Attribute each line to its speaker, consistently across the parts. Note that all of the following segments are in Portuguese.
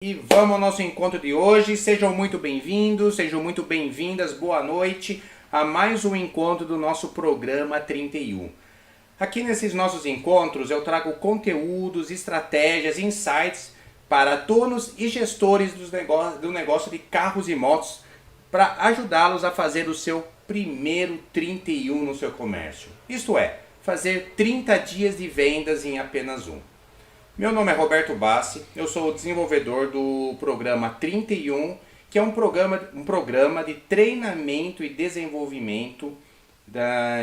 Speaker 1: E vamos ao nosso encontro de hoje. Sejam muito bem-vindos, sejam muito bem-vindas, boa noite a mais um encontro do nosso programa 31. Aqui nesses nossos encontros eu trago conteúdos, estratégias, insights para donos e gestores do negócio de carros e motos para ajudá-los a fazer o seu primeiro 31 no seu comércio. Isto é, fazer 30 dias de vendas em apenas um. Meu nome é Roberto Bassi, eu sou o desenvolvedor do programa 31, que é um programa de treinamento e desenvolvimento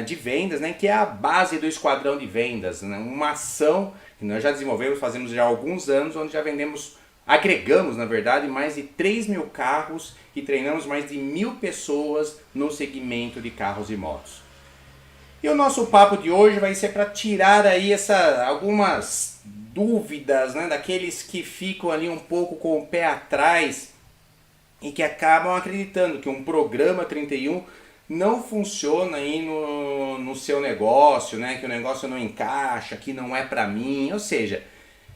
Speaker 1: de vendas, né, que é a base do esquadrão de vendas, né, uma ação que nós já desenvolvemos, fazemos já há alguns anos, onde já agregamos na verdade mais de 3 mil carros e treinamos mais de 1.000 pessoas no segmento de carros e motos. E o nosso papo de hoje vai ser para tirar aí algumas dúvidas, né, daqueles que ficam ali um pouco com o pé atrás e que acabam acreditando que um programa 31 não funciona aí no seu negócio, né, que o negócio não encaixa, que não é para mim, ou seja,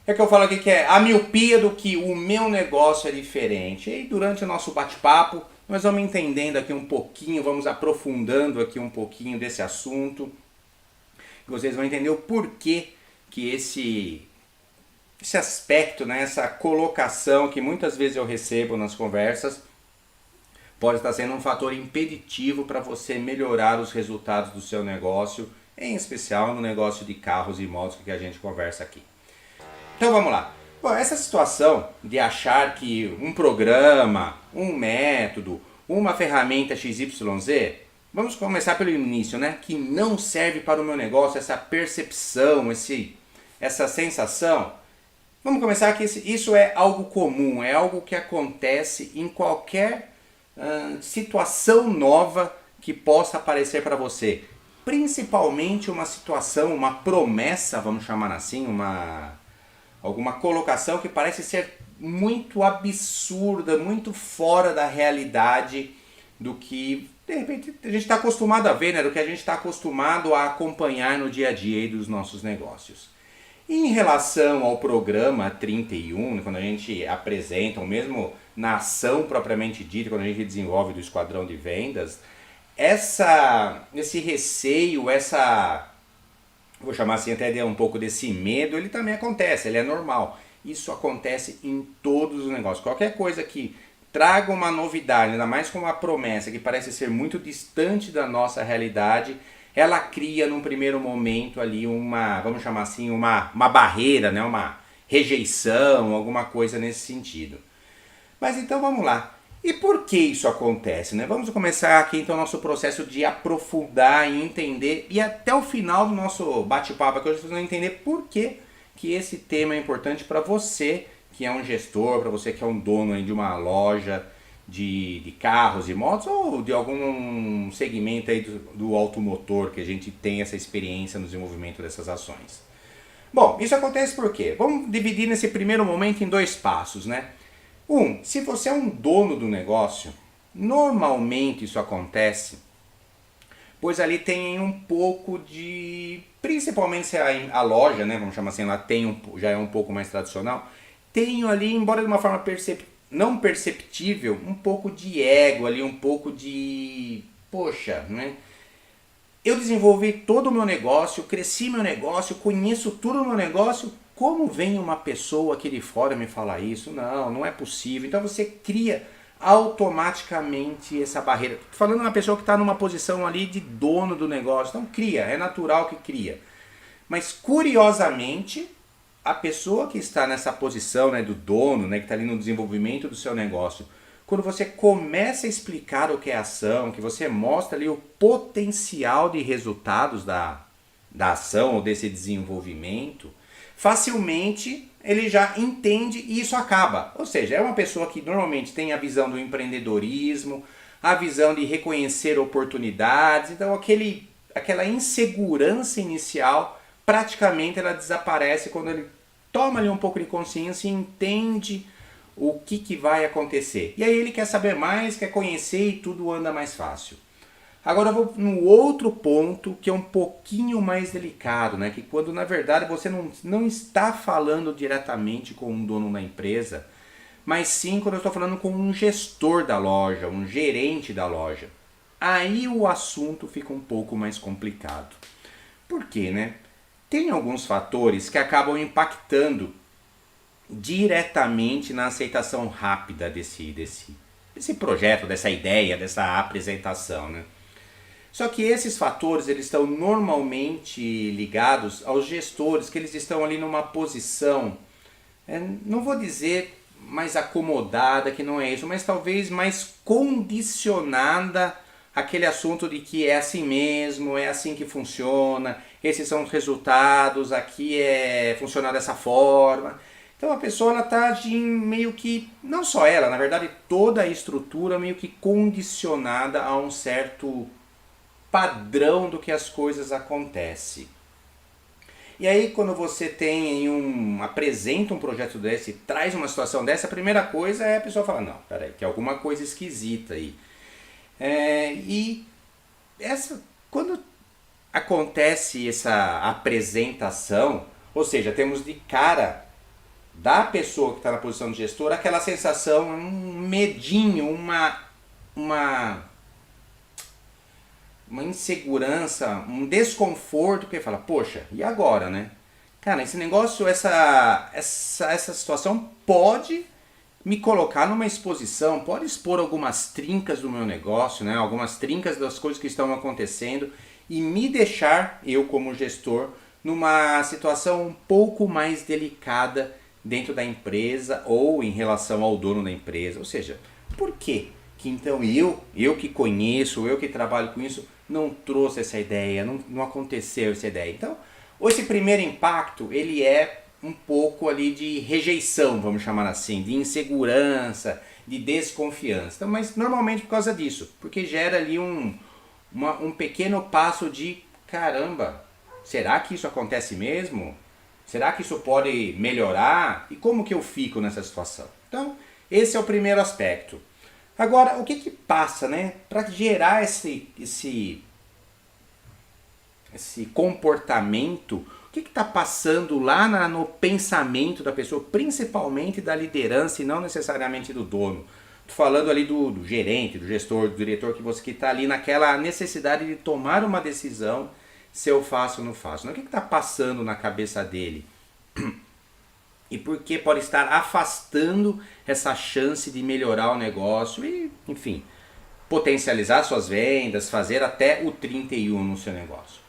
Speaker 1: é que eu falo aqui que é a miopia do que o meu negócio é diferente. E durante o nosso bate-papo nós vamos entendendo aqui um pouquinho, vamos aprofundando aqui um pouquinho desse assunto. Vocês vão entender o porquê que esse aspecto, né, essa colocação que muitas vezes eu recebo nas conversas, pode estar sendo um fator impeditivo para você melhorar os resultados do seu negócio, em especial no negócio de carros e motos que a gente conversa aqui. Então vamos lá. Bom, essa situação de achar que um programa, um método, uma ferramenta XYZ, vamos começar pelo início, né? Que não serve para o meu negócio, essa percepção, essa sensação. Vamos começar que isso é algo comum, é algo que acontece em qualquer situação nova que possa aparecer para você. Principalmente uma situação, uma promessa, vamos chamar assim, alguma colocação que parece ser muito absurda, muito fora da realidade do que de repente a gente está acostumado a ver, né? Do que a gente está acostumado a acompanhar no dia a dia aí dos nossos negócios. Em relação ao programa 31, quando a gente apresenta, ou mesmo na ação propriamente dita, quando a gente desenvolve do esquadrão de vendas, esse receio, vou chamar assim até de um pouco desse medo, ele também acontece, ele é normal. Isso acontece em todos os negócios. Qualquer coisa que traga uma novidade, ainda mais com uma promessa que parece ser muito distante da nossa realidade, ela cria num primeiro momento ali vamos chamar assim, uma barreira, né? Uma rejeição, alguma coisa nesse sentido. Mas então vamos lá. E por que isso acontece, né? Vamos começar aqui então o nosso processo de aprofundar e entender, e até o final do nosso bate-papo aqui hoje vocês vão entender por que esse tema é importante para você que é um gestor, para você que é um dono aí de uma loja de carros e motos, ou de algum segmento aí do automotor que a gente tem essa experiência no desenvolvimento dessas ações. Bom, isso acontece por quê? Vamos dividir nesse primeiro momento em 2 passos, né? Se você é um dono do negócio, normalmente isso acontece, pois ali tem um pouco de, principalmente se a loja, né, vamos chamar assim, ela já é um pouco mais tradicional, tem ali, embora de uma forma não perceptível, um pouco de ego ali, um pouco de, poxa, né? Eu desenvolvi todo o meu negócio, cresci meu negócio, conheço tudo no meu negócio, como vem uma pessoa aqui de fora me falar isso? Não é possível. Então você cria automaticamente essa barreira. Falando de uma pessoa que está numa posição ali de dono do negócio, então cria, é natural que cria. Mas curiosamente, a pessoa que está nessa posição, né, do dono, né, que está ali no desenvolvimento do seu negócio, quando você começa a explicar o que é ação, que você mostra ali o potencial de resultados da ação ou desse desenvolvimento, facilmente ele já entende e isso acaba. Ou seja, é uma pessoa que normalmente tem a visão do empreendedorismo, a visão de reconhecer oportunidades, então aquela insegurança inicial praticamente ela desaparece quando ele toma ali um pouco de consciência e entende o que vai acontecer. E aí ele quer saber mais, quer conhecer e tudo anda mais fácil. Agora eu vou no outro ponto que é um pouquinho mais delicado, né? Que quando na verdade você não está falando diretamente com um dono da empresa, mas sim quando eu estou falando com um gestor da loja, um gerente da loja. Aí o assunto fica um pouco mais complicado. Por quê, né? Tem alguns fatores que acabam impactando diretamente na aceitação rápida desse projeto, dessa ideia, dessa apresentação, né? Só que esses fatores eles estão normalmente ligados aos gestores, que eles estão ali numa posição, não vou dizer mais acomodada, que não é isso, mas talvez mais condicionada àquele assunto de que é assim mesmo, é assim que funciona, esses são os resultados, aqui funciona dessa forma. Então a pessoa ela está meio que, não só ela, na verdade toda a estrutura meio que condicionada a um certo padrão do que as coisas acontecem. E aí quando você apresenta um projeto desse, traz uma situação dessa, a primeira coisa é a pessoa falar, não, peraí, tem alguma coisa esquisita aí. Quando acontece essa apresentação, ou seja, temos de cara da pessoa que está na posição de gestor aquela sensação, um medinho, uma insegurança, um desconforto, porque fala, poxa, e agora, né? Cara, esse negócio, essa situação pode me colocar numa exposição, pode expor algumas trincas do meu negócio, né? Algumas trincas das coisas que estão acontecendo e me deixar, eu como gestor, numa situação um pouco mais delicada dentro da empresa ou em relação ao dono da empresa. Ou seja, por quê que então eu que conheço, eu que trabalho com isso, não trouxe essa ideia, não aconteceu essa ideia? Então, esse primeiro impacto, ele é um pouco ali de rejeição, vamos chamar assim, de insegurança, de desconfiança. Então, mas normalmente por causa disso, porque gera ali um pequeno passo de caramba, será que isso acontece mesmo? Será que isso pode melhorar? E como que eu fico nessa situação? Então, esse é o primeiro aspecto. Agora, o que passa, né, para gerar esse comportamento? O que está passando lá no pensamento da pessoa, principalmente da liderança e não necessariamente do dono? Estou falando ali do gerente, do gestor, do diretor, que está ali naquela necessidade de tomar uma decisão, se eu faço ou não faço. O que está passando na cabeça dele? E por que pode estar afastando essa chance de melhorar o negócio e, enfim, potencializar suas vendas, fazer até o 31 no seu negócio.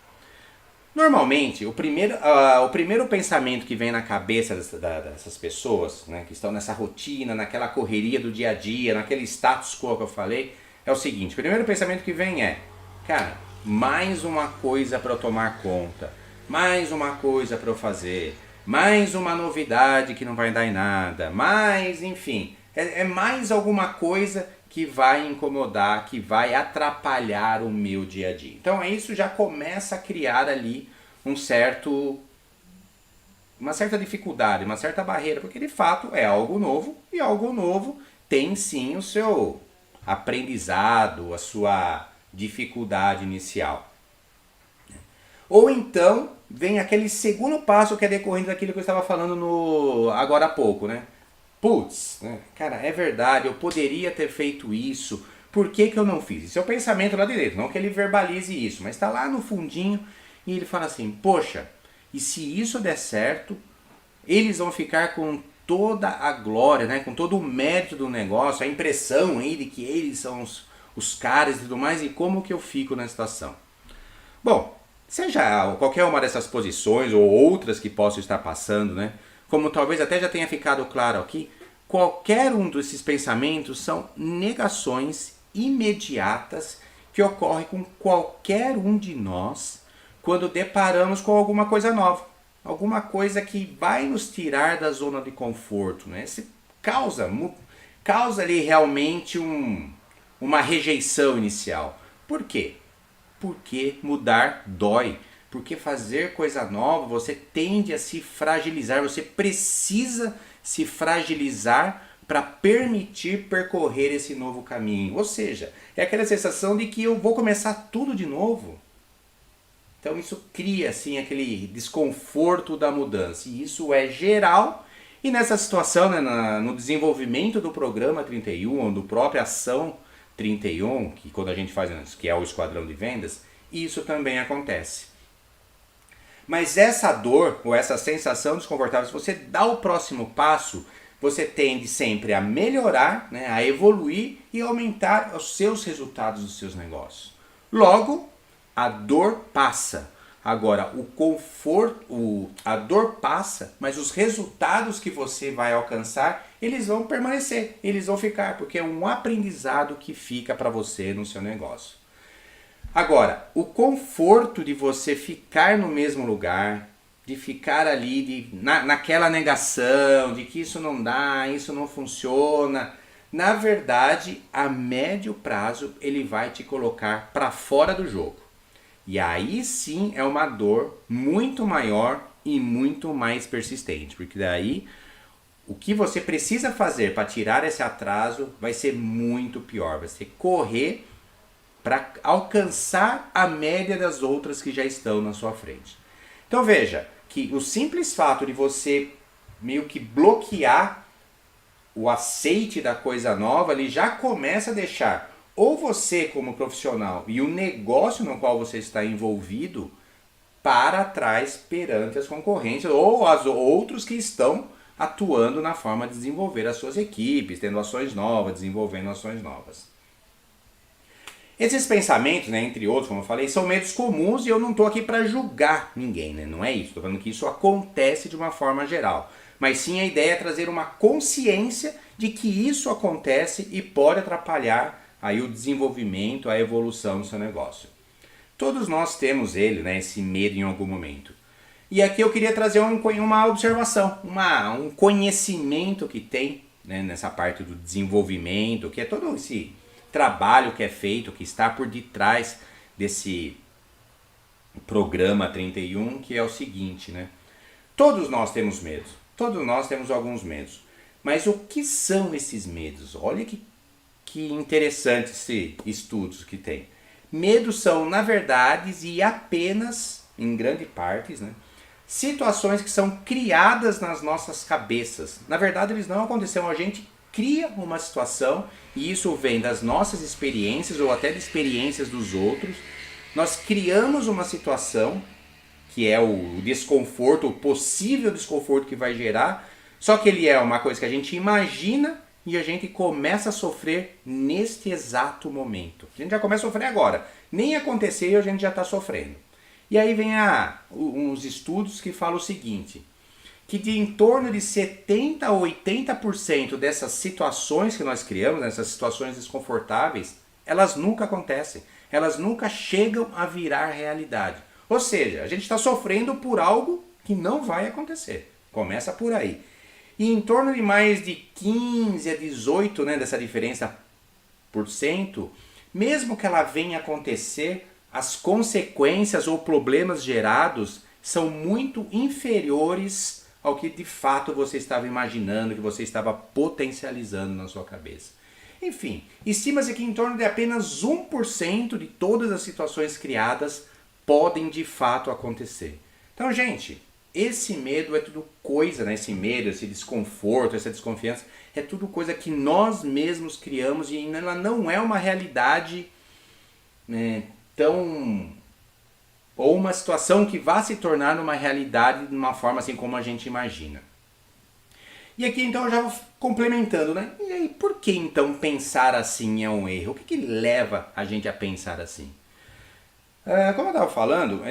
Speaker 1: Normalmente, o primeiro pensamento que vem na cabeça dessas pessoas, né, que estão nessa rotina, naquela correria do dia a dia, naquele status quo que eu falei, é o seguinte: o primeiro pensamento que vem é, cara, mais uma coisa para eu tomar conta, mais uma coisa para eu fazer, mais uma novidade que não vai dar em nada, mais, enfim, é mais alguma coisa que vai incomodar, que vai atrapalhar o meu dia a dia. Então isso já começa a criar ali uma certa dificuldade, uma certa barreira, porque de fato é algo novo e algo novo tem sim o seu aprendizado, a sua dificuldade inicial. Ou então vem aquele segundo passo que é decorrente daquilo que eu estava falando agora há pouco, né? Putz, né? Cara, é verdade, eu poderia ter feito isso, por que eu não fiz? Esse é o pensamento lá direito, não que ele verbalize isso, mas está lá no fundinho e ele fala assim, poxa, e se isso der certo, eles vão ficar com toda a glória, né? Com todo o mérito do negócio, a impressão aí de que eles são os caras e tudo mais, e como que eu fico na situação? Bom, seja qualquer uma dessas posições ou outras que possam estar passando, né? Como talvez até já tenha ficado claro aqui, qualquer um desses pensamentos são negações imediatas que ocorrem com qualquer um de nós quando deparamos com alguma coisa nova, alguma coisa que vai nos tirar da zona de conforto, né? Causa ali realmente uma rejeição inicial. Por quê? Porque mudar dói. Porque fazer coisa nova, você tende a se fragilizar, você precisa se fragilizar para permitir percorrer esse novo caminho. Ou seja, é aquela sensação de que eu vou começar tudo de novo. Então isso cria assim aquele desconforto da mudança. E isso é geral E nessa situação, né, no desenvolvimento do programa 31, ou do próprio Ação 31, que quando a gente faz isso, que é o esquadrão de vendas, isso também acontece. Mas essa dor ou essa sensação desconfortável, se você dá o próximo passo, você tende sempre a melhorar, né, a evoluir e aumentar os seus resultados dos seus negócios. Logo, a dor passa. Agora, o conforto, a dor passa, mas os resultados que você vai alcançar, eles vão permanecer, eles vão ficar, porque é um aprendizado que fica para você no seu negócio. Agora, o conforto de você ficar no mesmo lugar, de ficar ali naquela negação, de que isso não dá, isso não funciona, na verdade, a médio prazo, ele vai te colocar para fora do jogo. E aí sim é uma dor muito maior e muito mais persistente, porque daí o que você precisa fazer para tirar esse atraso vai ser muito pior, vai ser correr para alcançar a média das outras que já estão na sua frente. Então veja que o simples fato de você meio que bloquear o aceite da coisa nova, ele já começa a deixar ou você como profissional e o negócio no qual você está envolvido para trás perante as concorrências ou os outros que estão atuando na forma de desenvolver as suas equipes, tendo ações novas, desenvolvendo ações novas. Esses pensamentos, né, entre outros, como eu falei, são medos comuns e eu não estou aqui para julgar ninguém, né? Não é isso. Estou falando que isso acontece de uma forma geral. Mas sim a ideia é trazer uma consciência de que isso acontece e pode atrapalhar aí o desenvolvimento, a evolução do seu negócio. Todos nós temos ele, né, esse medo em algum momento. E aqui eu queria trazer uma observação, um conhecimento que tem, né, nessa parte do desenvolvimento, que é todo esse trabalho que é feito, que está por detrás desse programa 31, que é o seguinte, né? Todos nós temos medos, todos nós temos alguns medos. Mas o que são esses medos? Olha que interessante esse estudos que tem. Medos são, na verdade, e apenas, em grande parte, né, situações que são criadas nas nossas cabeças. Na verdade, eles não aconteceram, a gente cria uma situação e isso vem das nossas experiências ou até de experiências dos outros. Nós criamos uma situação que é o desconforto, o possível desconforto que vai gerar, só que ele é uma coisa que a gente imagina e a gente começa a sofrer neste exato momento. A gente já começa a sofrer agora. Nem aconteceu e a gente já está sofrendo. E aí vem uns estudos que falam o seguinte, que de em torno de 70% a 80% dessas situações que nós criamos, essas situações desconfortáveis, elas nunca acontecem. Elas nunca chegam a virar realidade. Ou seja, a gente está sofrendo por algo que não vai acontecer. Começa por aí. E em torno de mais de 15 a 18, né, dessa diferença por cento, mesmo que ela venha acontecer, as consequências ou problemas gerados são muito inferiores ao que de fato você estava imaginando, que você estava potencializando na sua cabeça. Enfim, estima-se que em torno de apenas 1% de todas as situações criadas podem de fato acontecer. Então, gente, esse medo é tudo coisa, né? Esse medo, esse desconforto, essa desconfiança, é tudo coisa que nós mesmos criamos e ela não é uma realidade, né, ou uma situação que vá se tornar uma realidade de uma forma assim como a gente imagina. E aqui então eu já vou complementando, né? E aí, por que então pensar assim é um erro? O que leva a gente a pensar assim? Como eu estava falando,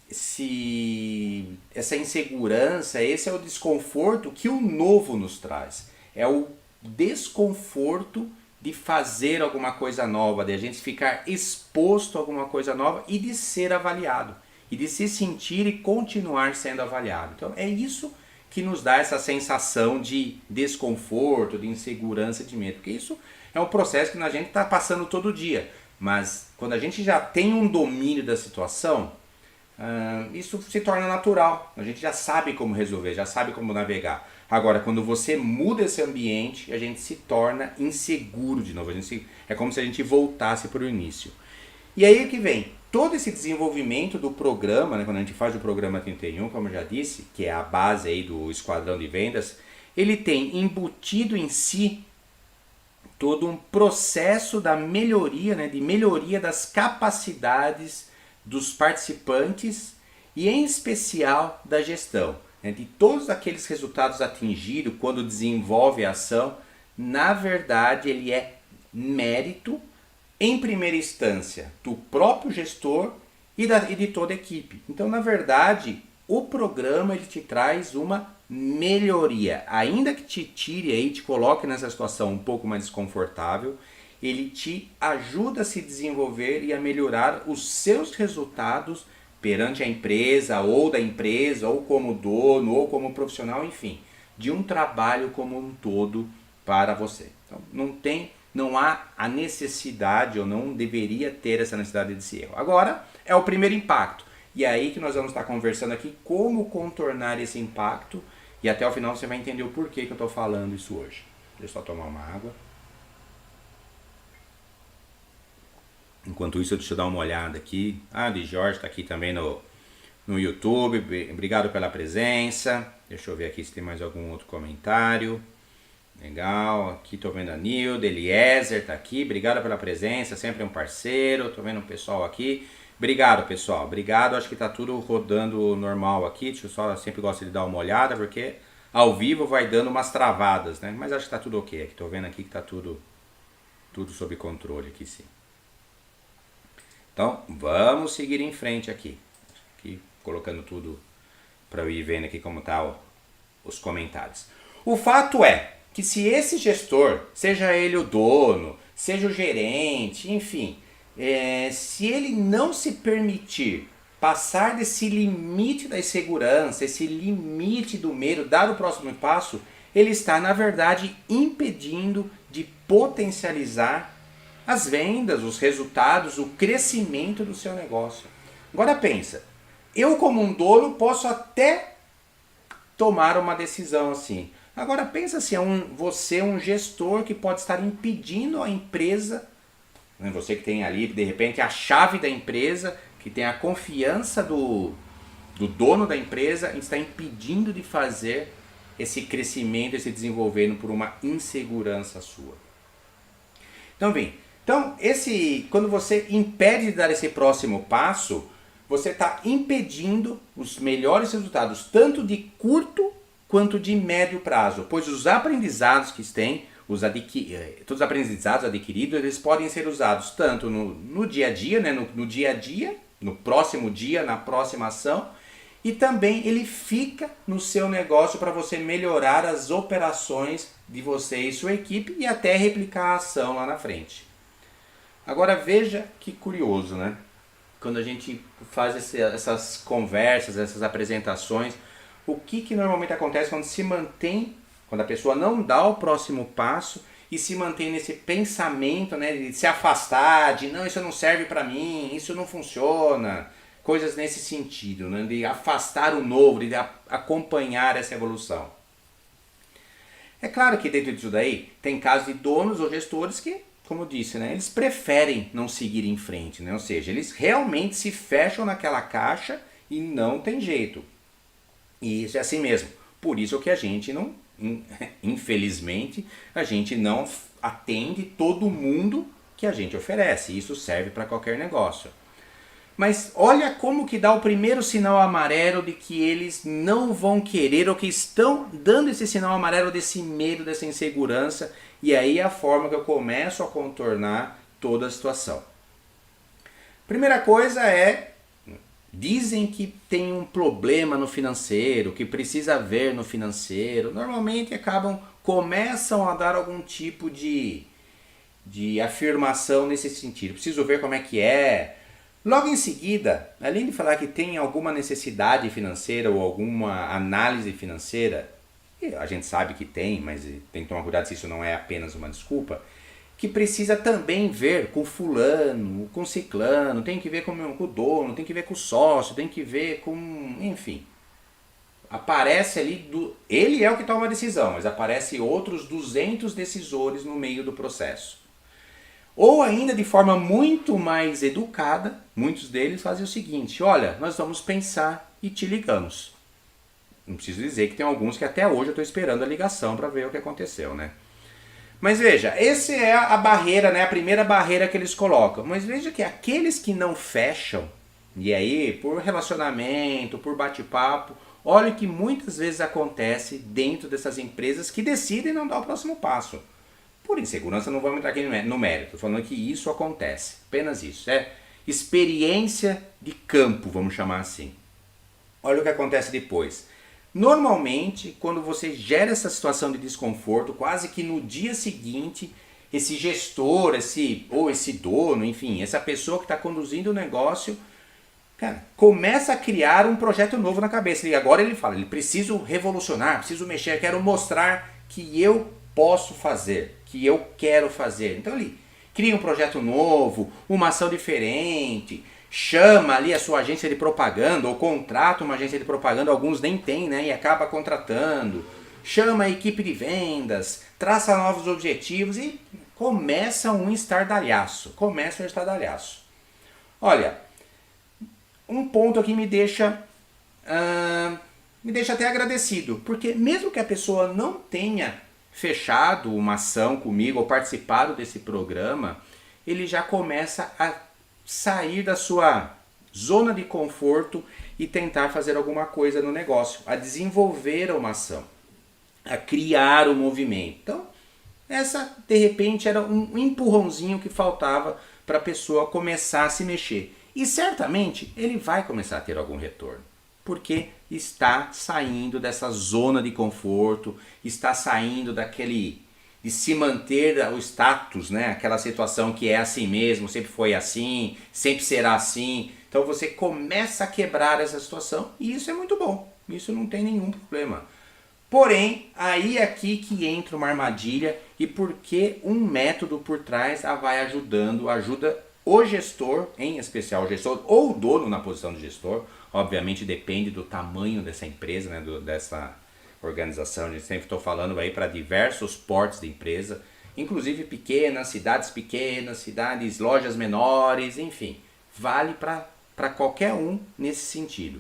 Speaker 1: essa insegurança, esse é o desconforto que o novo nos traz. É o desconforto de fazer alguma coisa nova, de a gente ficar exposto a alguma coisa nova e de ser avaliado. E de se sentir e continuar sendo avaliado. Então é isso que nos dá essa sensação de desconforto, de insegurança, de medo. Porque isso é um processo que a gente está passando todo dia. Mas quando a gente já tem um domínio da situação, isso se torna natural. A gente já sabe como resolver, já sabe como navegar. Agora, quando você muda esse ambiente, a gente se torna inseguro de novo. É como se a gente voltasse para o início. E aí que vem, todo esse desenvolvimento do programa, né, quando a gente faz o programa 31, como eu já disse, que é a base aí do esquadrão de vendas, ele tem embutido em si todo um processo da melhoria, né, de melhoria das capacidades dos participantes e em especial da gestão, né, de todos aqueles resultados atingidos quando desenvolve a ação. Na verdade, ele é mérito, em primeira instância, do próprio gestor e de toda a equipe. Então, na verdade, o programa ele te traz uma melhoria. Ainda que te tire aí, te coloque nessa situação um pouco mais desconfortável, ele te ajuda a se desenvolver e a melhorar os seus resultados perante a empresa, ou da empresa, ou como dono, ou como profissional, enfim, de um trabalho como um todo para você. Então, não há a necessidade, ou não deveria ter essa necessidade desse erro. Agora, é o primeiro impacto. E é aí que nós vamos estar conversando aqui como contornar esse impacto. E até o final você vai entender o porquê que eu estou falando isso hoje. Deixa eu só tomar uma água. Enquanto isso, deixa eu dar uma olhada aqui. Ah, de Jorge está aqui também no YouTube. Obrigado pela presença. Deixa eu ver aqui se tem mais algum outro comentário. Legal, aqui tô vendo a Nilda, Eliezer tá aqui, obrigado pela presença, sempre um parceiro, tô vendo o pessoal aqui. Obrigado, pessoal, obrigado, acho que tá tudo rodando normal aqui, deixa eu só, eu sempre gosto de dar uma olhada, porque ao vivo vai dando umas travadas, né? Mas acho que tá tudo ok, aqui, tô vendo aqui que tá tudo sob controle aqui, sim. Então, vamos seguir em frente aqui, colocando tudo para eu ir vendo aqui como tá os comentários. O fato é que se esse gestor, seja ele o dono, seja o gerente, enfim, se ele não se permitir passar desse limite da insegurança, esse limite do medo, dar o próximo passo, ele está, na verdade, impedindo de potencializar as vendas, os resultados, o crescimento do seu negócio. Agora pensa, eu como um dono posso até tomar uma decisão assim. Agora pensa se você é um gestor que pode estar impedindo a empresa, né, você que tem ali de repente a chave da empresa, que tem a confiança do dono da empresa, está impedindo de fazer esse crescimento, esse desenvolvimento por uma insegurança sua. Então quando você impede de dar esse próximo passo, você está impedindo os melhores resultados, tanto de curto quanto de médio prazo, pois os aprendizados que têm, todos os aprendizados adquiridos, eles podem ser usados tanto no dia a dia, né, no dia a dia, no próximo dia, na próxima ação, e também ele fica no seu negócio para você melhorar as operações de você e sua equipe e até replicar a ação lá na frente. Agora veja que curioso, né? Quando a gente faz essas conversas, essas apresentações, o que normalmente acontece quando a pessoa não dá o próximo passo e se mantém nesse pensamento, né, de se afastar, de não, isso não serve para mim, isso não funciona, coisas nesse sentido, né, de afastar o novo, de acompanhar essa evolução. É claro que dentro disso daí tem casos de donos ou gestores que, como eu disse, né, eles preferem não seguir em frente, né, ou seja, eles realmente se fecham naquela caixa e não tem jeito. E isso é assim mesmo. Por isso que a gente não, infelizmente, a gente não atende todo mundo que a gente oferece. Isso serve para qualquer negócio. Mas olha como que dá o primeiro sinal amarelo de que eles não vão querer ou que estão dando esse sinal amarelo desse medo, dessa insegurança. E aí é a forma que eu começo a contornar toda a situação. Primeira coisa é... Dizem que tem um problema no financeiro, que precisa ver no financeiro. Normalmente começam a dar algum tipo de afirmação nesse sentido. Preciso ver como é que é. Logo em seguida, além de falar que tem alguma necessidade financeira ou alguma análise financeira, e a gente sabe que tem, mas tem que tomar cuidado se isso não é apenas uma desculpa, que precisa também ver com fulano, com ciclano, tem que ver com o dono, tem que ver com o sócio, tem que ver com... enfim. Aparece ali, ele é o que toma a decisão, mas aparece outros 200 decisores no meio do processo. Ou ainda de forma muito mais educada, muitos deles fazem o seguinte: olha, nós vamos pensar e te ligamos. Não preciso dizer que tem alguns que até hoje eu estou esperando a ligação para ver o que aconteceu, né? Mas veja, essa é a barreira, né? A primeira barreira que eles colocam. Mas veja que aqueles que não fecham, e aí por relacionamento, por bate-papo, olha o que muitas vezes acontece dentro dessas empresas que decidem não dar o próximo passo. Por insegurança, não vamos entrar aqui no mérito, estou falando que isso acontece, apenas isso. É experiência de campo, vamos chamar assim. Olha o que acontece depois. Normalmente, quando você gera essa situação de desconforto, quase que no dia seguinte, esse gestor, ou esse dono, enfim, essa pessoa que está conduzindo o negócio, cara, começa a criar um projeto novo na cabeça. E agora ele fala, ele preciso revolucionar, preciso mexer, quero mostrar que eu posso fazer, que eu quero fazer. Então ele cria um projeto novo, uma ação diferente, chama ali a sua agência de propaganda ou contrata uma agência de propaganda, alguns nem tem, né, e acaba contratando, chama a equipe de vendas, traça novos objetivos e começa um estardalhaço, Olha, um ponto aqui me deixa até agradecido, porque mesmo que a pessoa não tenha fechado uma ação comigo ou participado desse programa, ele já começa a sair da sua zona de conforto e tentar fazer alguma coisa no negócio, a desenvolver uma ação, a criar um movimento. Então, essa de repente era um empurrãozinho que faltava para a pessoa começar a se mexer. E certamente ele vai começar a ter algum retorno, porque está saindo dessa zona de conforto, está saindo daquele de se manter o status, né? Aquela situação que é assim mesmo, sempre foi assim, sempre será assim. Então você começa a quebrar essa situação e isso é muito bom, isso não tem nenhum problema. Porém, aí é aqui que entra uma armadilha e porque um método por trás vai ajuda o gestor, em especial o gestor ou o dono na posição de gestor, obviamente depende do tamanho dessa empresa, né, dessa organização. A gente sempre estou falando aí para diversos portes de empresa, inclusive pequenas, cidades, lojas menores, enfim, vale para qualquer um nesse sentido.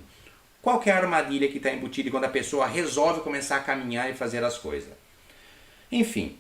Speaker 1: Qual que é a armadilha que está embutida quando a pessoa resolve começar a caminhar e fazer as coisas? Enfim,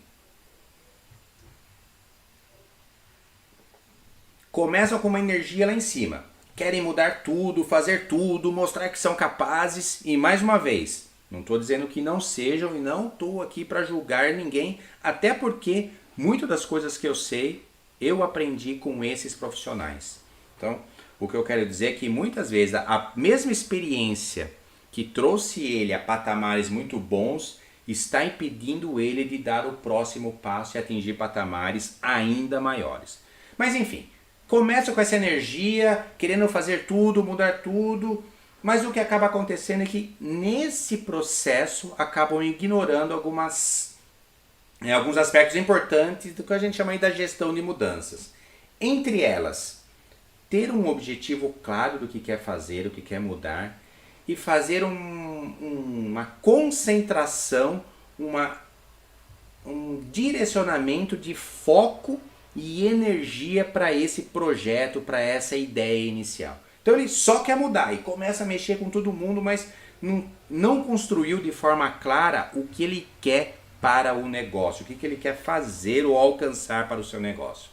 Speaker 1: começam com uma energia lá em cima, querem mudar tudo, fazer tudo, mostrar que são capazes e mais uma vez, não estou dizendo que não sejam e não estou aqui para julgar ninguém, até porque muitas das coisas que eu sei, eu aprendi com esses profissionais. Então, o que eu quero dizer é que muitas vezes a mesma experiência que trouxe ele a patamares muito bons está impedindo ele de dar o próximo passo e atingir patamares ainda maiores. Mas enfim, começa com essa energia, querendo fazer tudo, mudar tudo, mas o que acaba acontecendo é que nesse processo acabam ignorando alguns aspectos importantes do que a gente chama aí da gestão de mudanças. Entre elas, ter um objetivo claro do que quer fazer, o que quer mudar e fazer uma concentração, um direcionamento de foco e energia para esse projeto, para essa ideia inicial. Então ele só quer mudar e começa a mexer com todo mundo, mas não construiu de forma clara o que ele quer para o negócio, o que ele quer fazer ou alcançar para o seu negócio.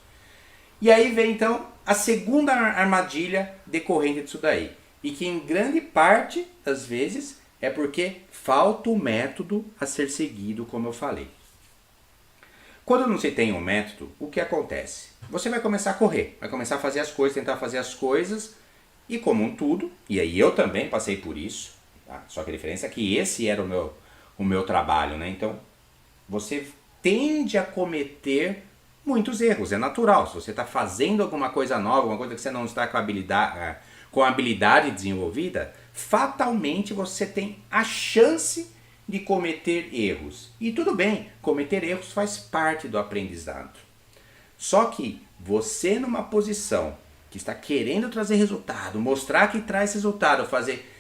Speaker 1: E aí vem então a segunda armadilha decorrente disso daí. E que em grande parte das vezes é porque falta o método a ser seguido, como eu falei. Quando não se tem um método, o que acontece? Você vai começar a correr, vai começar a fazer as coisas, tentar fazer as coisas, e como um tudo, e aí eu também passei por isso, tá? Só que a diferença é que esse era o meu trabalho, né? Então, você tende a cometer muitos erros, é natural. Se você está fazendo alguma coisa nova, alguma coisa que você não está com a habilidade desenvolvida, fatalmente você tem a chance de cometer erros. E tudo bem, cometer erros faz parte do aprendizado. Só que você numa posição que está querendo trazer resultado, mostrar que traz resultado, fazer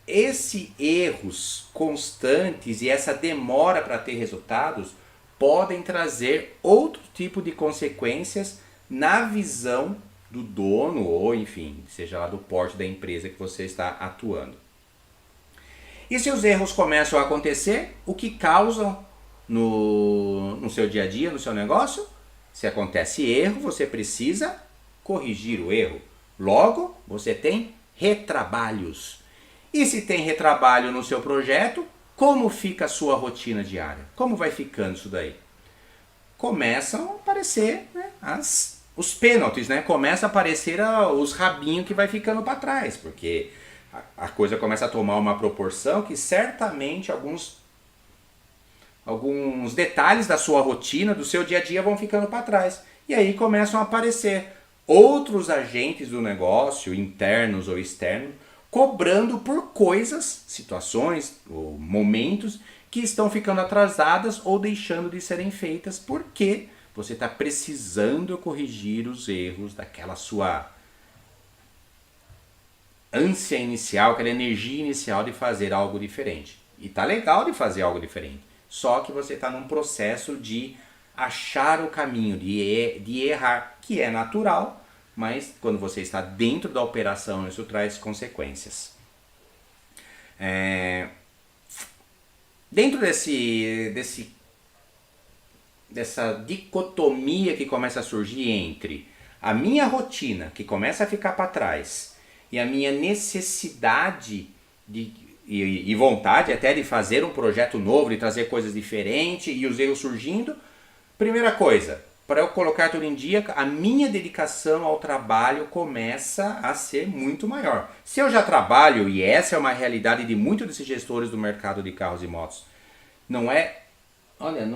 Speaker 1: esses erros constantes e essa demora para ter resultados podem trazer outro tipo de consequências na visão do dono ou, enfim, seja lá do porte da empresa que você está atuando. E se os erros começam a acontecer, o que causam no seu dia a dia, no seu negócio? Se acontece erro, você precisa corrigir o erro. Logo, você tem retrabalhos. E se tem retrabalho no seu projeto, como fica a sua rotina diária? Como vai ficando isso daí? Começam a aparecer, né, os pênaltis, né? Começa a aparecer os rabinhos que vai ficando para trás, porque a coisa começa a tomar uma proporção que certamente alguns detalhes da sua rotina, do seu dia a dia vão ficando para trás. E aí começam a aparecer outros agentes do negócio, internos ou externos, cobrando por coisas, situações ou momentos que estão ficando atrasadas ou deixando de serem feitas porque você está precisando corrigir os erros daquela sua ânsia inicial, aquela energia inicial de fazer algo diferente. E tá legal de fazer algo diferente. Só que você está num processo de achar o caminho, de errar, que é natural, mas quando você está dentro da operação, isso traz consequências. Dentro dessa dicotomia que começa a surgir entre a minha rotina, que começa a ficar para trás, e a minha necessidade e vontade até de fazer um projeto novo, de trazer coisas diferentes e os erros surgindo. Primeira coisa, para eu colocar tudo em dia, a minha dedicação ao trabalho começa a ser muito maior. Se eu já trabalho, e essa é uma realidade de muitos desses gestores do mercado de carros e motos, não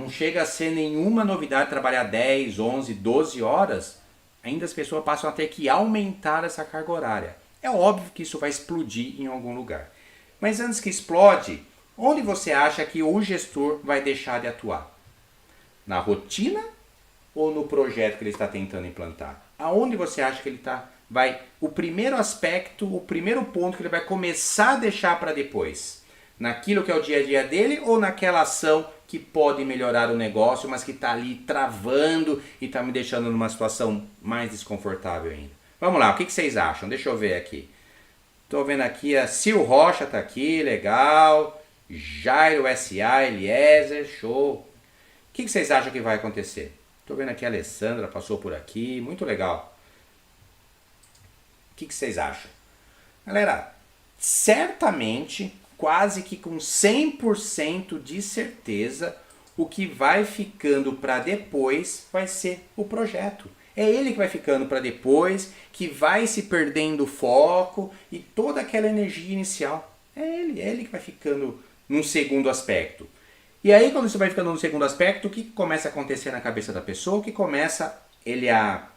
Speaker 1: chega a ser nenhuma novidade trabalhar 10, 11, 12 horas, ainda as pessoas passam a ter que aumentar essa carga horária. É óbvio que isso vai explodir em algum lugar. Mas antes que explode, onde você acha que o gestor vai deixar de atuar? Na rotina ou no projeto que ele está tentando implantar? Aonde você acha que ele o primeiro aspecto, o primeiro ponto que ele vai começar a deixar para depois? Naquilo que é o dia a dia dele ou naquela ação que pode melhorar o negócio, mas que está ali travando e está me deixando numa situação mais desconfortável ainda? Vamos lá, o que vocês acham? Deixa eu ver aqui. Estou vendo aqui, a Sil Rocha está aqui, legal. Jairo S.A., Eliezer, show. O que vocês acham que vai acontecer? Estou vendo aqui a Alessandra, passou por aqui, muito legal. O que vocês acham? Galera, certamente, quase que com 100% de certeza, o que vai ficando para depois vai ser o projeto. É ele que vai ficando para depois, que vai se perdendo o foco e toda aquela energia inicial. É ele que vai ficando num segundo aspecto. E aí quando você vai ficando num segundo aspecto, o que começa a acontecer na cabeça da pessoa? O que começa ele a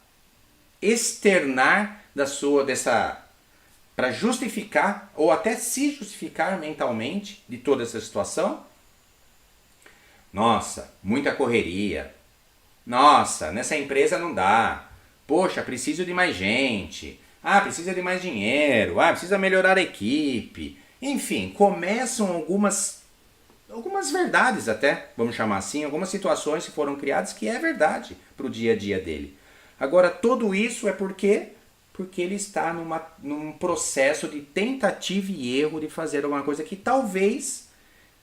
Speaker 1: externar para justificar ou até se justificar mentalmente de toda essa situação? Nossa, muita correria. Nossa, nessa empresa não dá. Poxa, preciso de mais gente. Precisa de mais dinheiro. Precisa melhorar a equipe. Enfim, começam algumas verdades até, vamos chamar assim, algumas situações que foram criadas que é verdade para o dia a dia dele. Agora, tudo isso é porque ele está num processo de tentativa e erro de fazer alguma coisa que talvez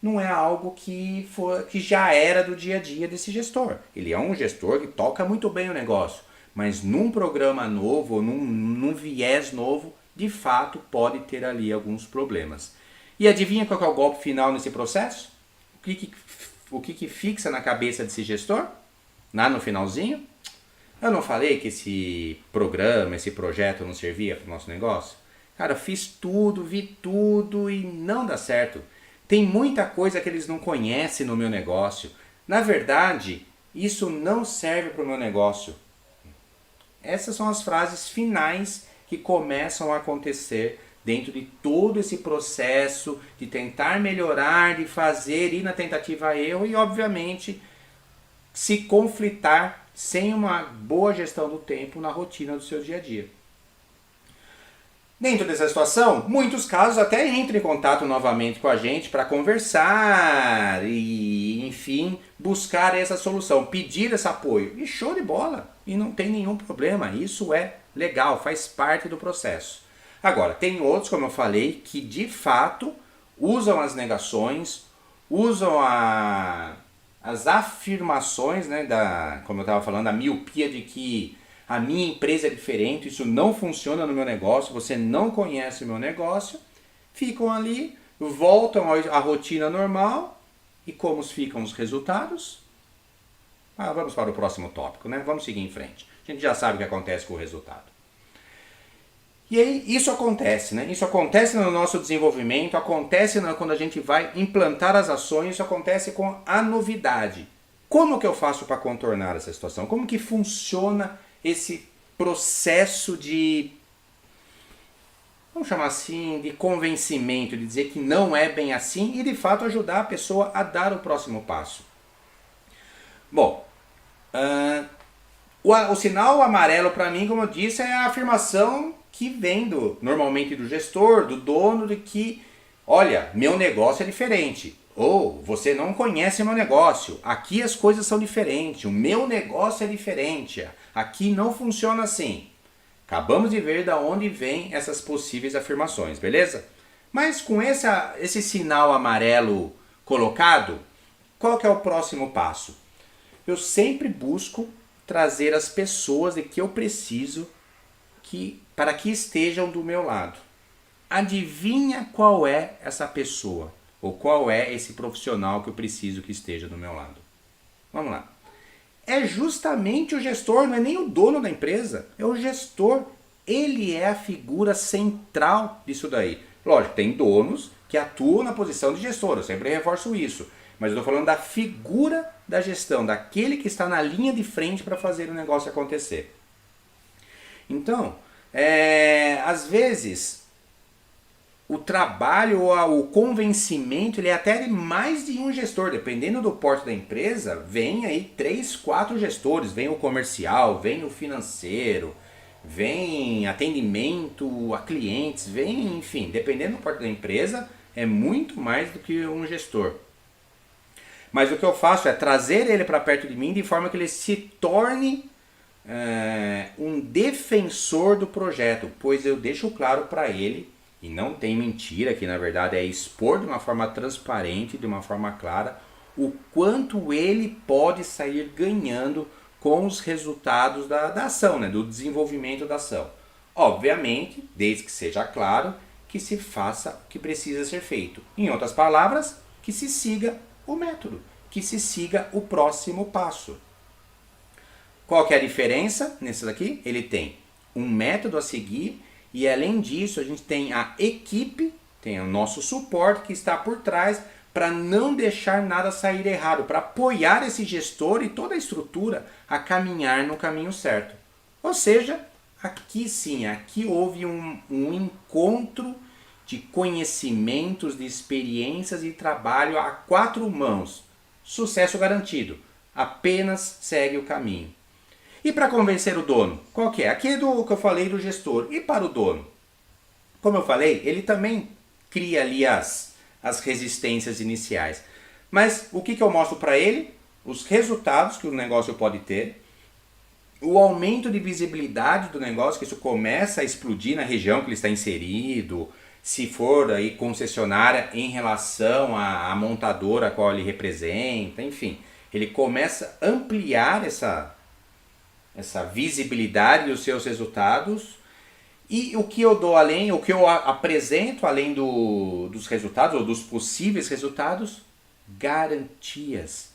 Speaker 1: não é algo que já era do dia a dia desse gestor. Ele é um gestor que toca muito bem o negócio, mas num programa novo, num viés novo, de fato pode ter ali alguns problemas. E adivinha qual é o golpe final nesse processo? O que fixa na cabeça desse gestor? Lá no finalzinho? Eu não falei que esse programa, esse projeto não servia para o nosso negócio? Cara, fiz tudo, vi tudo e não dá certo. Tem muita coisa que eles não conhecem no meu negócio. Na verdade, isso não serve para o meu negócio. Essas são as frases finais que começam a acontecer dentro de todo esse processo de tentar melhorar, de fazer, ir na tentativa a erro e, obviamente, se conflitar sem uma boa gestão do tempo na rotina do seu dia a dia. Dentro dessa situação, muitos casos até entram em contato novamente com a gente para conversar e, enfim, buscar essa solução, pedir esse apoio. E show de bola, e não tem nenhum problema, isso é legal, faz parte do processo. Agora, tem outros, como eu falei, que de fato usam as negações, usam as afirmações, né, como eu estava falando, a miopia de que a minha empresa é diferente, isso não funciona no meu negócio, você não conhece o meu negócio, ficam ali, voltam à rotina normal, e como ficam os resultados? Vamos para o próximo tópico, né? Vamos seguir em frente. A gente já sabe o que acontece com o resultado. E aí, isso acontece, né? Isso acontece no nosso desenvolvimento, acontece quando a gente vai implantar as ações, isso acontece com a novidade. Como que eu faço para contornar essa situação? Como que funciona esse processo de, vamos chamar assim, de convencimento, de dizer que não é bem assim e de fato ajudar a pessoa a dar o próximo passo? Bom, o sinal amarelo para mim, como eu disse, é a afirmação que vem normalmente do gestor, do dono, de que, olha, meu negócio é diferente. Ou você não conhece meu negócio, aqui as coisas são diferentes, o meu negócio é diferente, aqui não funciona assim. Acabamos de ver de onde vêm essas possíveis afirmações, beleza? Mas com esse sinal amarelo colocado, qual que é o próximo passo? Eu sempre busco trazer as pessoas de que eu preciso para que estejam do meu lado. Adivinha qual é essa pessoa? Ou qual é esse profissional que eu preciso que esteja do meu lado? Vamos lá. É justamente o gestor, não é nem o dono da empresa, é o gestor. Ele é a figura central disso daí. Lógico, tem donos que atuam na posição de gestor, eu sempre reforço isso. Mas eu estou falando da figura da gestão, daquele que está na linha de frente para fazer o negócio acontecer. Então, às vezes, o trabalho ou o convencimento, ele é até de mais de um gestor. Dependendo do porte da empresa, vem aí 3, 4 gestores. Vem o comercial, vem o financeiro, vem atendimento a clientes, vem, enfim, dependendo do porte da empresa, é muito mais do que um gestor. Mas o que eu faço é trazer ele para perto de mim de forma que ele se torne um defensor do projeto, pois eu deixo claro para ele, e não tem mentira, que na verdade é expor de uma forma transparente, de uma forma clara, o quanto ele pode sair ganhando com os resultados da ação, né, do desenvolvimento da ação. Obviamente, desde que seja claro que se faça o que precisa ser feito. Em outras palavras, que se siga o método, que se siga o próximo passo. Qual que é a diferença nesse daqui? Ele tem um método a seguir e além disso a gente tem a equipe, tem o nosso suporte que está por trás para não deixar nada sair errado, para apoiar esse gestor e toda a estrutura a caminhar no caminho certo. Ou seja, aqui sim, aqui houve um encontro de conhecimentos, de experiências e trabalho a 4 mãos. Sucesso garantido. Apenas segue o caminho. E para convencer o dono? Qual que é? Aqui é do que eu falei do gestor. E para o dono? Como eu falei, ele também cria ali as resistências iniciais. Mas o que eu mostro para ele? Os resultados que o negócio pode ter, o aumento de visibilidade do negócio, que isso começa a explodir na região que ele está inserido, se for aí concessionária em relação à montadora a qual ele representa, enfim. Ele começa a ampliar essa visibilidade dos seus resultados. E o que eu dou além, o que eu apresento além dos resultados, ou dos possíveis resultados, garantias.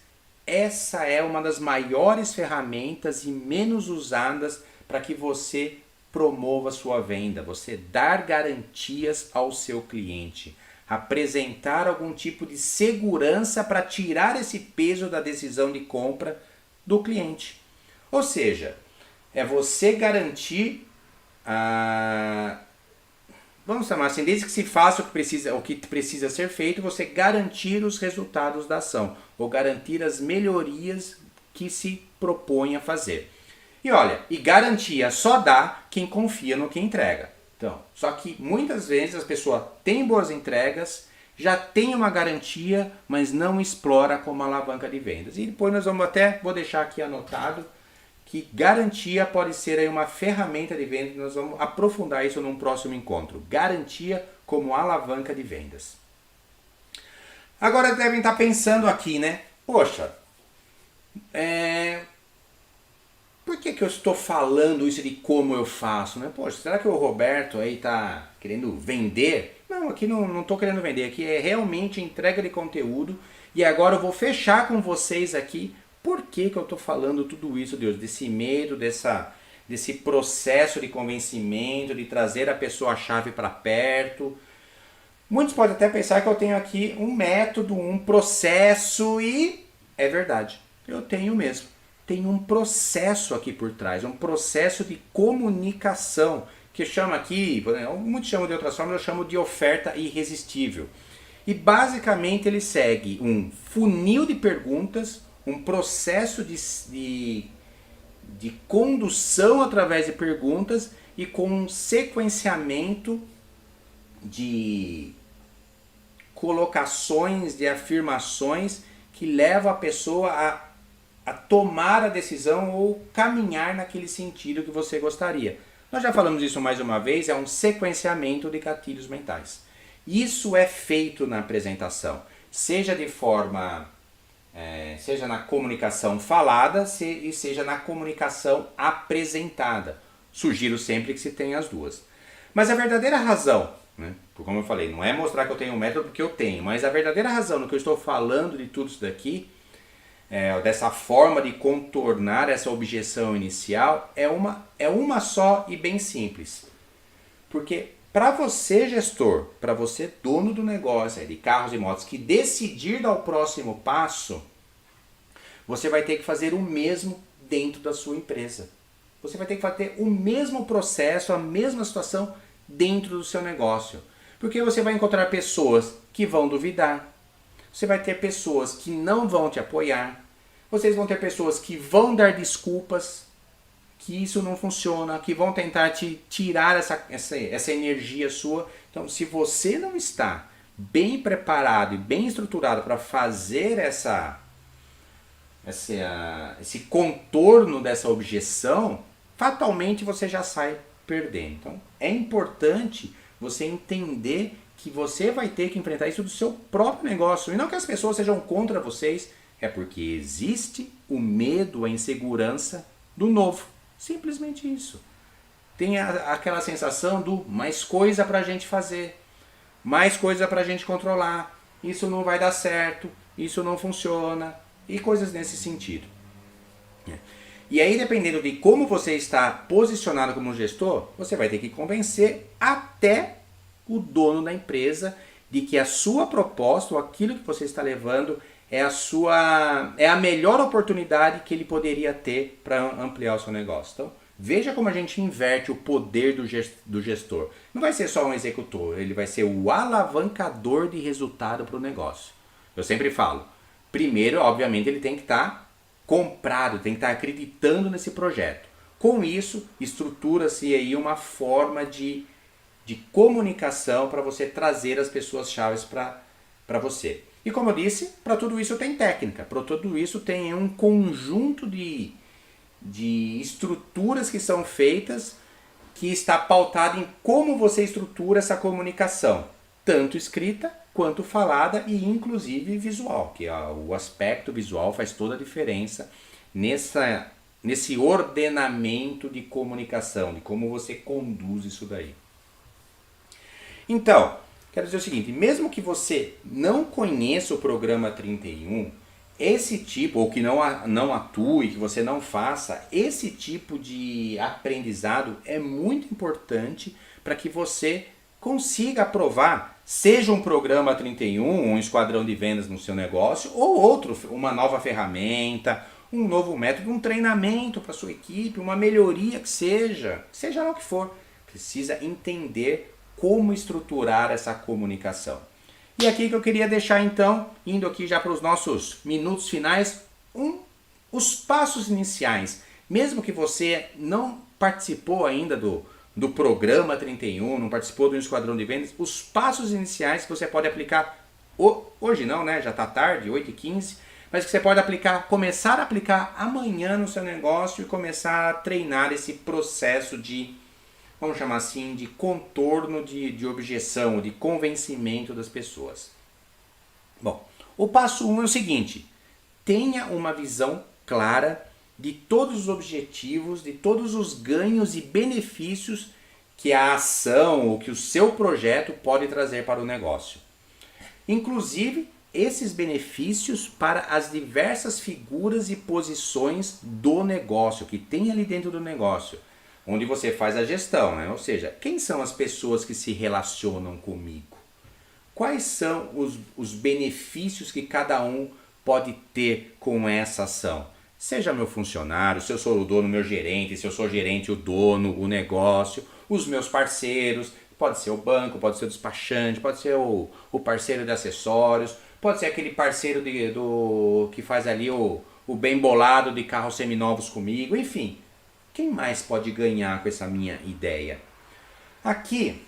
Speaker 1: Essa é uma das maiores ferramentas e menos usadas para que você promova a sua venda. Você dar garantias ao seu cliente. Apresentar algum tipo de segurança para tirar esse peso da decisão de compra do cliente. Ou seja, é você garantir, vamos chamar assim, desde que se faça o que precisa ser feito, você garantir os resultados da ação, ou garantir as melhorias que se propõe a fazer. E olha, e garantia só dá quem confia no que entrega. Então, só que muitas vezes as pessoas têm boas entregas, já tem uma garantia, mas não explora como alavanca de vendas. E depois vou deixar aqui anotado, que garantia pode ser aí uma ferramenta de vendas. Nós vamos aprofundar isso num próximo encontro. Garantia como alavanca de vendas. Agora devem estar pensando aqui, né? Poxa, por que eu estou falando isso de como eu faço, né? Poxa, será que o Roberto aí está querendo vender? Não, aqui não estou querendo vender. Aqui é realmente entrega de conteúdo. E agora eu vou fechar com vocês aqui por que eu estou falando tudo isso, Deus, desse medo, desse processo de convencimento, de trazer a pessoa-chave para perto. Muitos podem até pensar que eu tenho aqui um método, um processo, e é verdade, eu tenho mesmo. Tem um processo aqui por trás, um processo de comunicação, que chama aqui, muitos chamam de outras formas, eu chamo de oferta irresistível. E basicamente ele segue um funil de perguntas, um processo de condução através de perguntas e com um sequenciamento de colocações, de afirmações que levam a pessoa a tomar a decisão ou caminhar naquele sentido que você gostaria. Nós já falamos isso mais uma vez, é um sequenciamento de gatilhos mentais. Isso é feito na apresentação, seja de forma, seja na comunicação falada e seja na comunicação apresentada. Sugiro sempre que se tenha as duas. Mas a verdadeira razão, né, como eu falei, não é mostrar que eu tenho um método porque eu tenho, mas a verdadeira razão no que eu estou falando de tudo isso daqui, dessa forma de contornar essa objeção inicial, é uma só e bem simples. Porque para você, gestor, para você, dono do negócio de carros e motos, que decidir dar o próximo passo, você vai ter que fazer o mesmo dentro da sua empresa. Você vai ter que fazer o mesmo processo, a mesma situação dentro do seu negócio. Porque você vai encontrar pessoas que vão duvidar. Você vai ter pessoas que não vão te apoiar. Vocês vão ter pessoas que vão dar desculpas, que isso não funciona, que vão tentar te tirar essa energia sua. Então, se você não está bem preparado e bem estruturado para fazer esse contorno dessa objeção, fatalmente você já sai perdendo. Então, é importante você entender que você vai ter que enfrentar isso do seu próprio negócio. E não que as pessoas sejam contra vocês, é porque existe o medo, a insegurança do novo. Simplesmente isso. Tem aquela sensação do mais coisa pra gente fazer, mais coisa pra gente controlar, isso não vai dar certo, isso não funciona, e coisas nesse sentido. E aí, dependendo de como você está posicionado como gestor, você vai ter que convencer até o dono da empresa de que a sua proposta, ou aquilo que você está levando, é a melhor oportunidade que ele poderia ter para ampliar o seu negócio. Então, veja como a gente inverte o poder do gestor. Não vai ser só um executor, ele vai ser o alavancador de resultado para o negócio. Eu sempre falo, primeiro, obviamente, ele tem que estar comprado, tem que estar acreditando nesse projeto. Com isso, estrutura-se aí uma forma de comunicação para você trazer as pessoas-chave para você. E como eu disse, para tudo isso tem técnica, para tudo isso tem um conjunto de estruturas que são feitas, que está pautado em como você estrutura essa comunicação, tanto escrita quanto falada e inclusive visual, que o aspecto visual faz toda a diferença nesse ordenamento de comunicação, de como você conduz isso daí. Então, quero dizer o seguinte, mesmo que você não conheça o programa 31, esse tipo, ou que não atue, que você não faça, esse tipo de aprendizado é muito importante para que você consiga aprovar, seja um programa 31, um esquadrão de vendas no seu negócio, ou outro, uma nova ferramenta, um novo método, um treinamento para sua equipe, uma melhoria que seja lá o que for. Precisa entender como estruturar essa comunicação. E aqui que eu queria deixar então, indo aqui já para os nossos minutos finais, os passos iniciais. Mesmo que você não participou ainda do programa 31, não participou do Esquadrão de Vendas, os passos iniciais que você pode aplicar hoje não, né? Já está tarde, 8h15, mas que você pode começar a aplicar amanhã no seu negócio e começar a treinar esse processo de, vamos chamar assim, de contorno de objeção, de convencimento das pessoas. Bom, o passo 1 é o seguinte: tenha uma visão clara de todos os objetivos, de todos os ganhos e benefícios que a ação ou que o seu projeto pode trazer para o negócio. Inclusive, esses benefícios para as diversas figuras e posições do negócio, que tem ali dentro do negócio, onde você faz a gestão, né? Ou seja, quem são as pessoas que se relacionam comigo? Quais são os benefícios que cada um pode ter com essa ação? Seja meu funcionário, se eu sou o dono, meu gerente, se eu sou gerente, o dono, o negócio, os meus parceiros, pode ser o banco, pode ser o despachante, pode ser o parceiro de acessórios, pode ser aquele parceiro que faz ali o bem bolado de carros seminovos comigo, enfim. Quem mais pode ganhar com essa minha ideia? Aqui,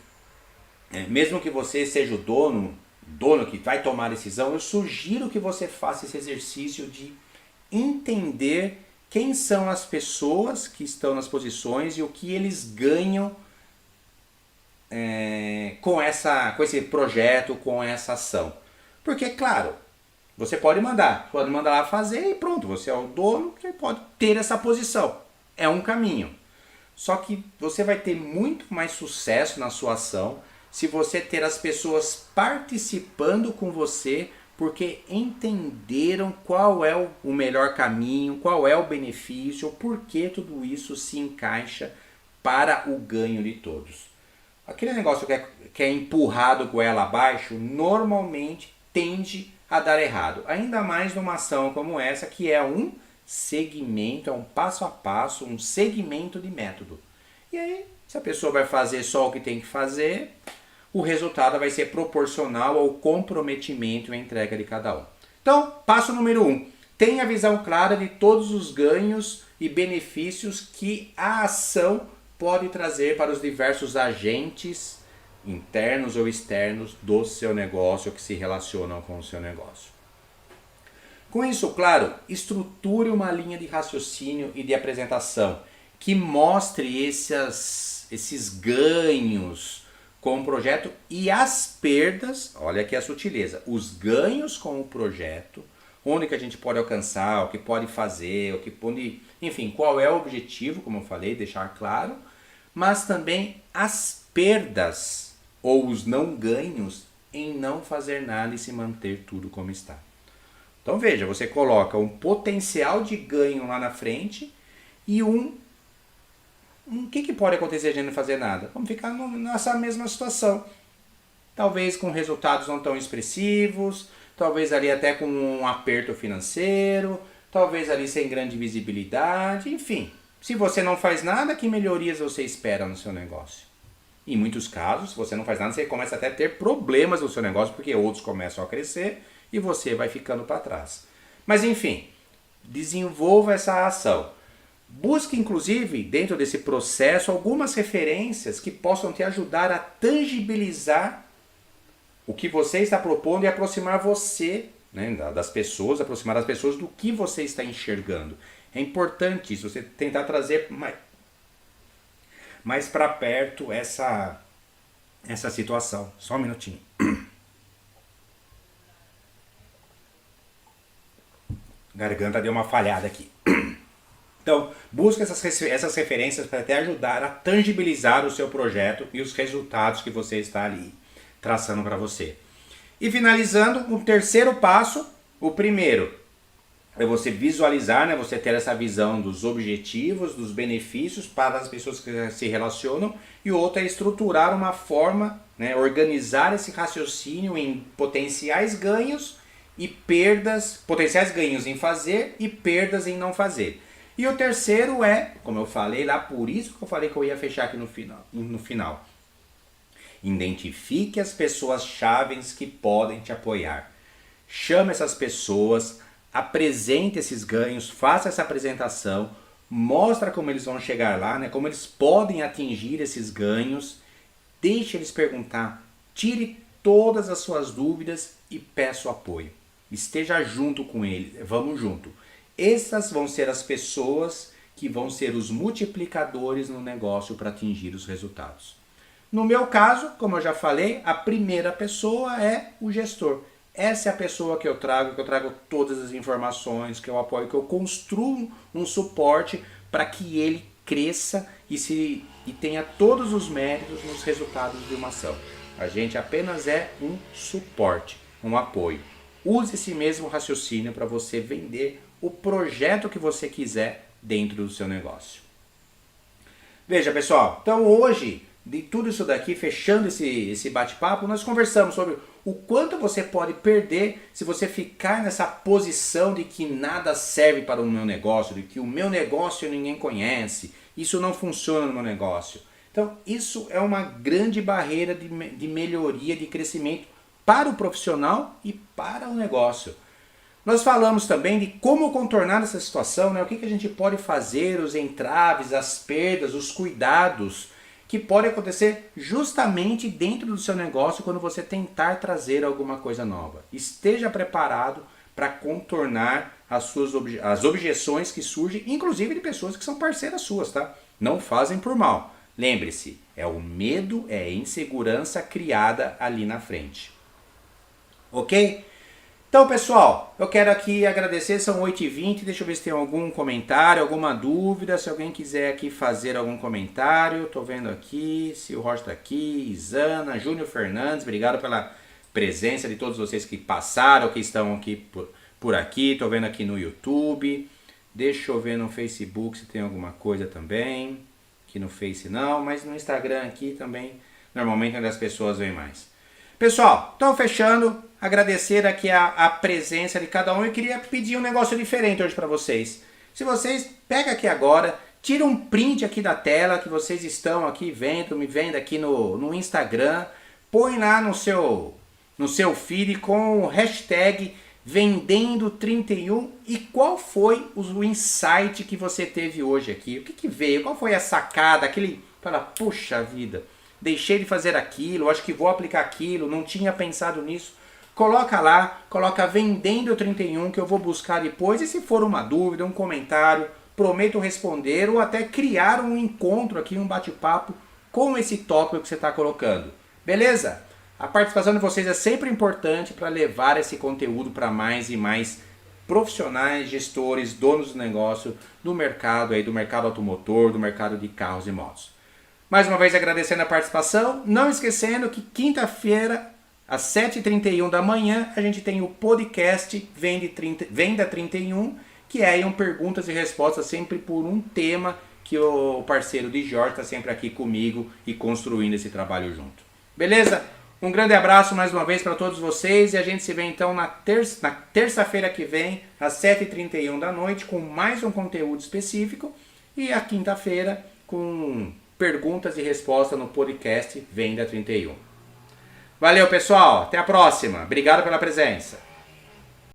Speaker 1: mesmo que você seja o dono que vai tomar a decisão, eu sugiro que você faça esse exercício de entender quem são as pessoas que estão nas posições e o que eles ganham com esse projeto, com essa ação. Porque, claro, você pode mandar lá fazer e pronto, você é o dono que pode ter essa posição. É um caminho. Só que você vai ter muito mais sucesso na sua ação se você ter as pessoas participando com você, porque entenderam qual é o melhor caminho, qual é o benefício, por que tudo isso se encaixa para o ganho de todos. Aquele negócio que é empurrado goela abaixo, normalmente tende a dar errado. Ainda mais numa ação como essa, que é um segmento, é um passo a passo, um segmento de método. E aí, se a pessoa vai fazer só o que tem que fazer, o resultado vai ser proporcional ao comprometimento e à entrega de cada um. Então, passo número 1. Tenha a visão clara de todos os ganhos e benefícios que a ação pode trazer para os diversos agentes internos ou externos do seu negócio que se relacionam com o seu negócio. Com isso, claro, estruture uma linha de raciocínio e de apresentação que mostre esses ganhos com o projeto e as perdas, olha aqui a sutileza, os ganhos com o projeto, onde que a gente pode alcançar, o que pode fazer, enfim, qual é o objetivo, como eu falei, deixar claro, mas também as perdas ou os não ganhos em não fazer nada e se manter tudo como está. Então veja, você coloca um potencial de ganho lá na frente e o que pode acontecer a gente não fazer nada? Vamos ficar nessa mesma situação. Talvez com resultados não tão expressivos, talvez ali até com um aperto financeiro, talvez ali sem grande visibilidade, enfim. Se você não faz nada, que melhorias você espera no seu negócio? Em muitos casos, se você não faz nada, você começa até a ter problemas no seu negócio, porque outros começam a crescer e você vai ficando para trás. Mas enfim, desenvolva essa ação. Busque, inclusive, dentro desse processo, algumas referências que possam te ajudar a tangibilizar o que você está propondo e aproximar você, né, das pessoas, aproximar as pessoas do que você está enxergando. É importante isso, você tentar trazer mais para perto essa situação. Só um minutinho. Garganta deu uma falhada aqui. Então, busque essas referências para te ajudar a tangibilizar o seu projeto e os resultados que você está ali traçando para você. E finalizando, o terceiro passo, o primeiro é você visualizar, né, você ter essa visão dos objetivos, dos benefícios para as pessoas que se relacionam, e o outro é estruturar uma forma, né, organizar esse raciocínio em potenciais ganhos e perdas, potenciais ganhos em fazer e perdas em não fazer. E o terceiro é, como eu falei lá, por isso que eu falei que eu ia fechar aqui no final. Identifique as pessoas chaves que podem te apoiar. Chame essas pessoas, apresente esses ganhos, faça essa apresentação, mostra como eles vão chegar lá, né, como eles podem atingir esses ganhos, deixe eles perguntar, tire todas as suas dúvidas e peço apoio. Esteja junto com ele, vamos junto. Essas vão ser as pessoas que vão ser os multiplicadores no negócio para atingir os resultados. No meu caso, como eu já falei, a primeira pessoa é o gestor. Essa é a pessoa que eu trago todas as informações, que eu apoio, que eu construo um suporte para que ele cresça e tenha todos os méritos nos resultados de uma ação. A gente apenas é um suporte, um apoio. Use esse mesmo raciocínio para você vender o projeto que você quiser dentro do seu negócio. Veja, pessoal, então hoje, de tudo isso daqui, fechando esse bate-papo, nós conversamos sobre o quanto você pode perder se você ficar nessa posição de que nada serve para o meu negócio, de que o meu negócio ninguém conhece, isso não funciona no meu negócio. Então, isso é uma grande barreira de melhoria, de crescimento para o profissional e para o negócio. Nós falamos também de como contornar essa situação, né? O que a gente pode fazer, os entraves, as perdas, os cuidados que podem acontecer justamente dentro do seu negócio quando você tentar trazer alguma coisa nova. Esteja preparado para contornar as objeções que surgem, inclusive de pessoas que são parceiras suas, tá? Não fazem por mal. Lembre-se, é o medo, é a insegurança criada ali na frente. Ok? Então, pessoal, eu quero aqui agradecer, são 8h20, deixa eu ver se tem algum comentário, alguma dúvida, se alguém quiser aqui fazer algum comentário, tô vendo aqui, se o Rocha tá aqui, Isana, Júnior Fernandes, obrigado pela presença de todos vocês que passaram, que estão aqui por aqui, tô vendo aqui no YouTube, deixa eu ver no Facebook se tem alguma coisa também, aqui no Face não, mas no Instagram aqui também, normalmente é onde as pessoas vêm mais. Pessoal, então fechando, agradecer aqui a presença de cada um. Eu queria pedir um negócio diferente hoje para vocês. Se vocês pegam aqui agora, tira um print aqui da tela que vocês estão aqui vendo, me vendo aqui no Instagram, põe lá no seu feed com o hashtag Vendendo31 e qual foi o insight que você teve hoje aqui? O que veio? Qual foi a sacada? Fala, puxa vida, deixei de fazer aquilo, acho que vou aplicar aquilo, não tinha pensado nisso. Coloca lá, coloca Vendendo31 que eu vou buscar depois e se for uma dúvida, um comentário, prometo responder ou até criar um encontro aqui, um bate-papo com esse tópico que você está colocando. Beleza? A participação de vocês é sempre importante para levar esse conteúdo para mais e mais profissionais, gestores, donos do negócio, do mercado automotor, do mercado de carros e motos. Mais uma vez agradecendo a participação, não esquecendo que quinta-feira, às 7h31 da manhã, a gente tem o podcast Venda 31, que é um perguntas e respostas sempre por um tema que o parceiro de Jorge está sempre aqui comigo e construindo esse trabalho junto. Beleza? Um grande abraço mais uma vez para todos vocês e a gente se vê então na terça-feira que vem, às 7h31 da noite, com mais um conteúdo específico e a quinta-feira com perguntas e respostas no podcast Venda 31. Valeu, pessoal. Até a próxima. Obrigado pela presença.